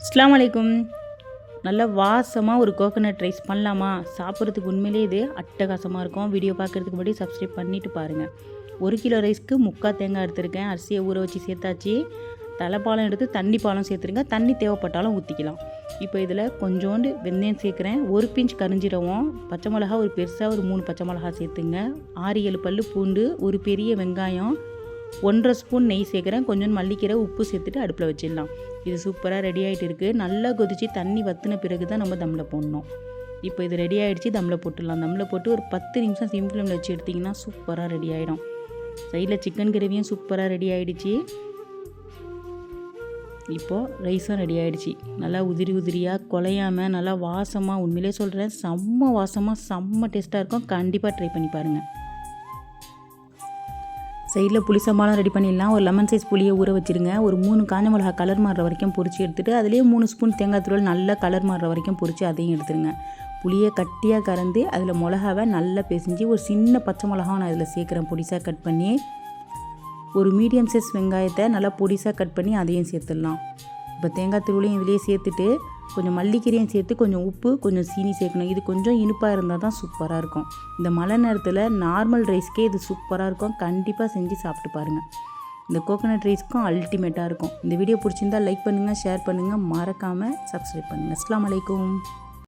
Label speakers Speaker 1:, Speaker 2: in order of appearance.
Speaker 1: அஸ்ஸலாமு அலைக்கும். நல்லா வாசமாக ஒரு கோகோனட் ரைஸ் பண்ணலாமா? சாப்பிட்றதுக்கு உண்மையிலே இது அட்டகாசமாக இருக்கும். வீடியோ பார்க்குறதுக்கு முன்னாடி சப்ஸ்கிரைப் பண்ணிவிட்டு பாருங்கள். 1 கிலோ ரைஸ்க்கு 3/4 தேங்காய் எடுத்துருக்கேன். அரிசியை ஊற வச்சு சேர்த்தாச்சு. தலைப்பாலம் எடுத்து தண்ணி பாலம் சேர்த்துருங்க. தண்ணி தேவைப்பட்டாலும் ஊற்றிக்கலாம். இப்போ இதில் கொஞ்சோண்டு வெந்தயம் சேர்க்குறேன். 1 பிஞ்ச் கரிஞ்சீரகம், பச்சை மிளகா ஒரு பெருசாக ஒரு 3 பச்சை மிளகா சேர்த்துங்க. 6-7 பல்லு பூண்டு, ஒரு பெரிய வெங்காயம், 1/2 ஸ்பூன் நெய் சேர்க்குறேன். கொஞ்சோண்டு மல்லிக்கீரை, உப்பு சேர்த்துட்டு அடுப்பில் வச்சிடலாம். இது சூப்பராக ரெடி ஆகிட்டு இருக்குது. நல்லா கொதித்து தண்ணி வற்றின பிறகு தான் நம்ம தம்மில் போடணும். இப்போ இது ரெடி ஆகிடுச்சு. தம்மில் போட்டுடலாம். தம்மில் போட்டு ஒரு 10 நிமிஷம் சிம் ஃப்ளேமில் வச்சு எடுத்திங்கன்னா சூப்பராக ரெடி ஆகிடும். சைடில் சிக்கன் கிரேவியும் சூப்பராக ரெடி ஆகிடுச்சு. இப்போது ரைஸும் ரெடி ஆகிடுச்சு. நல்லா உதிரி உதிரியாக குலையாமல் நல்லா வாசமாக, உண்மையிலே சொல்கிறேன் செம்ம வாசமாக செம்ம டேஸ்ட்டாக இருக்கும். கண்டிப்பாக ட்ரை பண்ணி பாருங்கள். சைடில் புளி சம்பாலம் ரெடி பண்ணிடலாம். ஒரு லெமன் சைஸ் புளியை ஊற வச்சுருங்க. ஒரு 3 காஞ்ச மிளகா கலர் மாறுற வரைக்கும் பொரிச்சு எடுத்துகிட்டு அதுலேயே 3 ஸ்பூன் தேங்காய் தூள் நல்லா கலர் மாறுற வரைக்கும் பொரித்து அதையும் எடுத்துருங்க. புளியை கட்டியாக கறந்து அதில் மிளகாவை நல்லா பிசைஞ்சு ஒரு சின்ன பச்சை மிளகாவை நான் இதில் சேர்க்குறேன். பொடிசாக கட் பண்ணி ஒரு மீடியம் சைஸ் வெங்காயத்தை நல்லா பொடிசாக கட் பண்ணி அதையும் சேர்த்துடலாம். இப்போ தேங்காய் தூளையும் இதிலேயே சேர்த்துட்டு கொஞ்சம் மல்லிக்கீரையும் சேர்த்து கொஞ்சம் உப்பு, கொஞ்சம் சீனி சேர்க்கணும். இது கொஞ்சம் இனிப்பாக இருந்தால் தான் சூப்பராக இருக்கும். இந்த மழை நேரத்தில் நார்மல் ரைஸ்க்கே இது சூப்பராக இருக்கும். கண்டிப்பாக செஞ்சு சாப்பிட்டு பாருங்கள். இந்த கோகோனட் ரைஸ்க்கும் அல்டிமேட்டாக இருக்கும். இந்த வீடியோ பிடிச்சிருந்தால் லைக் பண்ணுங்கள், ஷேர் பண்ணுங்கள், மறக்காமல் சப்ஸ்கிரைப் பண்ணுங்கள். அஸ்ஸலாமு அலைக்கும்.